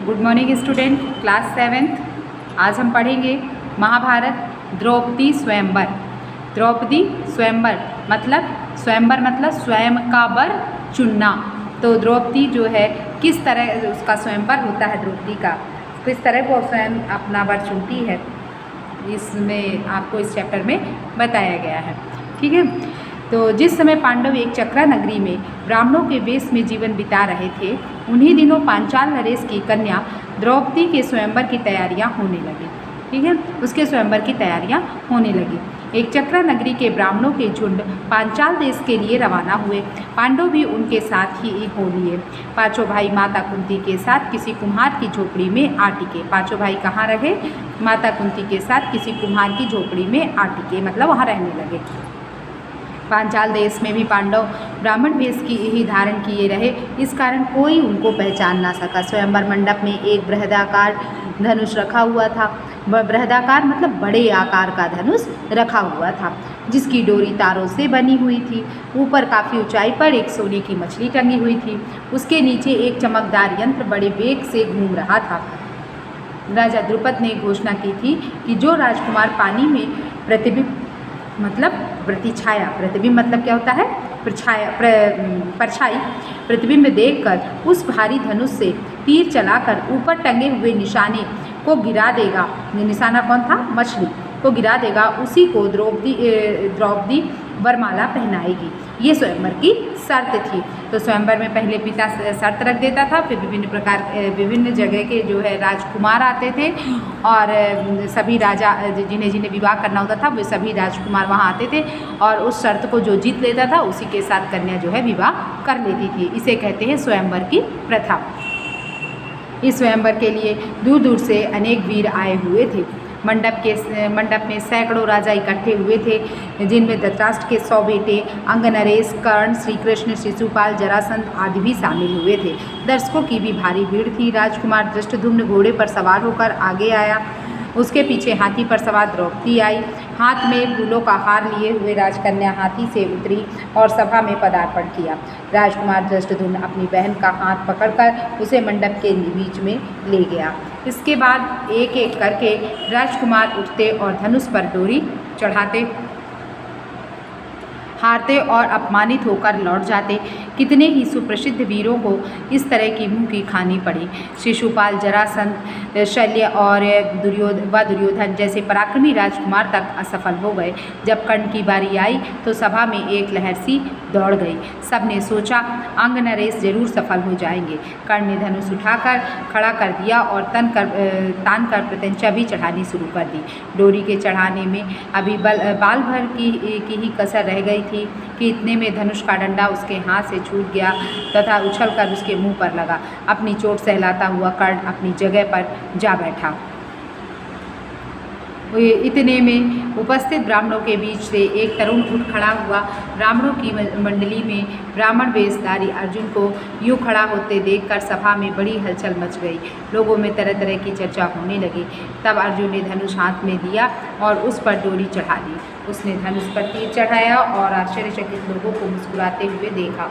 Good morning student, class 7th। आज हम पढ़ेंगे महाभारत द्रौपदी स्वयंवर। द्रौपदी स्वयंवर मतलब स्वयं का वर चुनना। तो द्रौपदी जो है किस तरह उसका स्वयंवर होता है, द्रौपदी का किस तरह वो स्वयं अपना वर चुनती है, इसमें आपको इस चैप्टर में बताया गया है। ठीक है। तो जिस समय पांडव एक चक्रा नगरी में ब्राह्मणों के वेश में जीवन बिता रहे थे, उन्हीं दिनों पांचाल नरेश की कन्या द्रौपदी के स्वयंवर की तैयारियां होने लगी। ठीक है, उसके स्वयंवर की तैयारियां होने लगी। एक चक्रा नगरी के ब्राह्मणों के झुंड पांचाल देश के लिए रवाना हुए। पांडव भी उनके साथ ही हो लिए। पांचों भाई माता कुंती के साथ किसी कुम्हार की झोपड़ी में आ टिके। पांचों भाई कहाँ रहे? माता कुंती के साथ किसी कुम्हार की झोपड़ी में आ टिके, मतलब वहाँ रहने लगे। पांचाल देश में भी पांडव ब्राह्मण वेश की ही धारण किए रहे, इस कारण कोई उनको पहचान ना सका। स्वयंवर मंडप में एक बृहदाकार धनुष रखा हुआ था। बृहदाकार मतलब बड़े आकार का धनुष रखा हुआ था, जिसकी डोरी तारों से बनी हुई थी। ऊपर काफ़ी ऊंचाई पर एक सोने की मछली टंगी हुई थी। उसके नीचे एक चमकदार यंत्र बड़े वेग से घूम रहा था। राजा द्रुपद ने घोषणा की थी कि जो राजकुमार पानी में प्रतिबिंब मतलब प्रतिछाया, प्रतिबिंब मतलब क्या होता है? परछाई प्रतिबिंब देखकर उस भारी धनुष से तीर चलाकर ऊपर टंगे हुए निशाने को गिरा देगा। निशाना कौन था? मछली को गिरा देगा, उसी को द्रौपदी वरमाला पहनाएगी। ये स्वयंवर की शर्त थी। तो स्वयंवर में पहले पिता शर्त रख देता था, फिर विभिन्न जगह के जो है राजकुमार आते थे, और सभी राजा जिन्हें विवाह करना होता था वे सभी राजकुमार वहाँ आते थे, और उस शर्त को जो जीत लेता था उसी के साथ कन्या जो है विवाह कर लेती थी। इसे कहते हैं स्वयंवर की प्रथा। इस स्वयंवर के लिए दूर दूर से अनेक वीर आए हुए थे। मंडप में सैकड़ों राजा इकट्ठे हुए थे, जिनमें धृतराष्ट्र के 100 बेटे, अंग नरेश, कर्ण, श्री कृष्ण, शिशुपाल, जरासंध आदि भी शामिल हुए थे। दर्शकों की भी भारी भीड़ थी। राजकुमार धृष्टद्युम्न घोड़े पर सवार होकर आगे आया। उसके पीछे हाथी पर सवार द्रौपदी आई। हाथ में फूलों का हार लिए हुए राजकन्या हाथी से उतरी और सभा में पदार्पण किया। राजकुमार धृष्टद्युम्न अपनी बहन का हाथ पकड़कर उसे मंडप के बीच में ले गया। इसके बाद एक एक करके राजकुमार उठते और धनुष पर डोरी चढ़ाते, हारते और अपमानित होकर लौट जाते। कितने ही सुप्रसिद्ध वीरों को इस तरह की मुँह की खानी पड़ी। शिशुपाल, जरासंध, शल्य और दुर्योधन जैसे पराक्रमी राजकुमार तक असफल हो गए। जब कर्ण की बारी आई तो सभा में एक लहर सी दौड़ गई। सबने सोचा अंग नरेश जरूर सफल हो जाएंगे। कर्ण ने धनुष उठाकर खड़ा कर दिया और तान कर प्रत्यंचा भी चढ़ानी शुरू कर दी। डोरी के चढ़ाने में अभी बाल भर की ही कसर रह गई थी कि इतने में धनुष का डंडा उसके हाथ से छूट गया तथा उछलकर उसके मुंह पर लगा। अपनी चोट सहलाता हुआ कर्ण अपनी जगह पर जा बैठा। इतने में उपस्थित ब्राह्मणों के बीच से एक तरुण उठ खड़ा हुआ। ब्राह्मणों की मंडली में ब्राह्मण वेशधारी अर्जुन को यूँ खड़ा होते देखकर सभा में बड़ी हलचल मच गई। लोगों में तरह तरह की चर्चा होने लगी। तब अर्जुन ने धनुष हाथ में दिया और उस पर डोरी चढ़ा दी। उसने धनुष पर तीर चढ़ाया और आश्चर्यचकित लोगों को मुस्कुराते हुए देखा।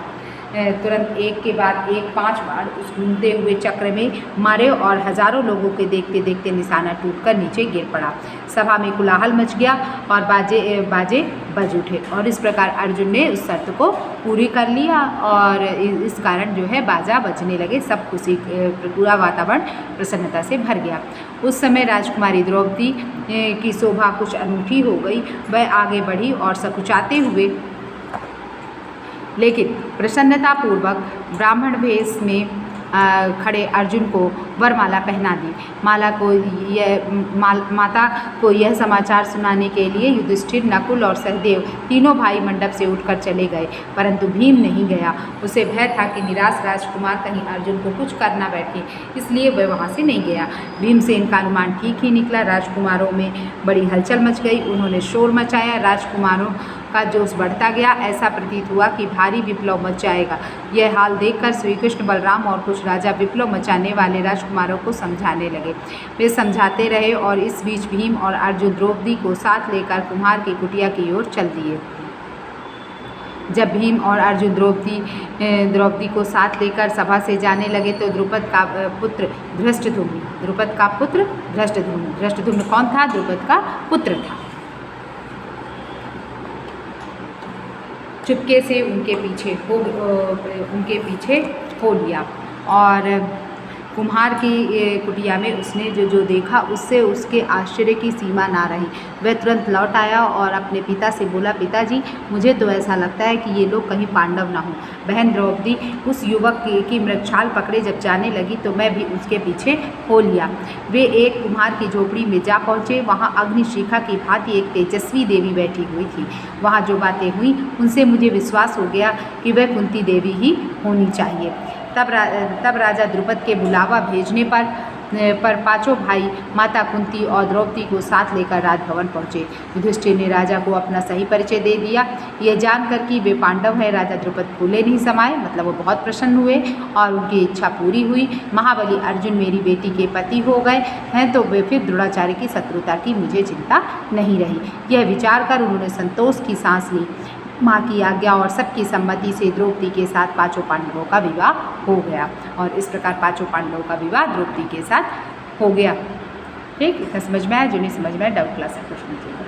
तुरंत एक के बाद एक 5 बार उस घूमते हुए चक्र में मारे और हजारों लोगों के देखते देखते निशाना टूटकर नीचे गिर पड़ा। सभा में कोलाहल मच गया और बाजे बज उठे, और इस प्रकार अर्जुन ने उस शर्त को पूरी कर लिया और इस कारण जो है बाजा बजने लगे। सब खुशी, पूरा वातावरण प्रसन्नता से भर गया। उस समय राजकुमारी द्रौपदी की शोभा कुछ अनूठी हो गई। वह आगे बढ़ी और सकुचाते हुए लेकिन प्रसन्नतापूर्वक ब्राह्मण वेश में खड़े अर्जुन को वरमाला पहना दी। माता को यह समाचार सुनाने के लिए युधिष्ठिर, नकुल और सहदेव तीनों भाई मंडप से उठकर चले गए, परंतु भीम नहीं गया। उसे भय था कि निराश राजकुमार कहीं अर्जुन को कुछ कर न बैठे, इसलिए वह वहाँ से नहीं गया। भीमसेन का अनुमान ठीक ही निकला। राजकुमारों में बड़ी हलचल मच गई। उन्होंने शोर मचाया। राजकुमारों का जोश बढ़ता गया। ऐसा प्रतीत हुआ कि भारी विप्लव मच जाएगा। यह हाल देखकर श्री कृष्ण, बलराम और कुछ राजा विप्लव मचाने वाले राजकुमारों को समझाने लगे। वे समझाते रहे और इस बीच भीम और अर्जुन द्रौपदी को साथ लेकर कुम्हार की कुटिया की ओर चल दिए। जब भीम और अर्जुन द्रौपदी को साथ लेकर सभा से जाने लगे तो द्रुपद का पुत्र धृष्टद्युम्न कौन था? द्रुपद का पुत्र था। चुपके से उनके पीछे हो लिया और कुम्हार की कुटिया में उसने जो देखा उससे उसके आश्चर्य की सीमा ना रही। वह तुरंत लौट आया और अपने पिता से बोला, पिताजी मुझे तो ऐसा लगता है कि ये लोग कहीं पांडव ना हों। बहन द्रौपदी उस युवक की मृगछाल पकड़े जब जाने लगी तो मैं भी उसके पीछे हो लिया। वे एक कुम्हार की झोपड़ी में जा पहुँचे। वहाँ अग्निशिखा की भांति एक तेजस्वी देवी बैठी हुई थी। वहाँ जो बातें हुई उनसे मुझे विश्वास हो गया कि वह कुंती देवी ही होनी चाहिए। तब राजा द्रुपद के बुलावा भेजने पर पांचों भाई माता कुंती और द्रौपदी को साथ लेकर राजभवन पहुँचे। युधिष्ठिर ने राजा को अपना सही परिचय दे दिया। यह जानकर कि वे पांडव हैं राजा द्रुपद फूले नहीं समाये, मतलब वो बहुत प्रसन्न हुए और उनकी इच्छा पूरी हुई। महाबली अर्जुन मेरी बेटी के पति हो गए हैं तो वे फिर द्रोणाचार्य की शत्रुता की मुझे चिंता नहीं रही। यह विचार कर उन्होंने संतोष की सांस ली। माँ की आज्ञा और सबकी सम्मति से द्रौपदी के साथ पांचों पांडवों का विवाह हो गया और इस प्रकार पांचों पांडवों का विवाह द्रौपदी के साथ हो गया। ठीक, इतना समझ में आया? जो नहीं समझ में आया डाउट क्लास से पूछ लीजिएगा।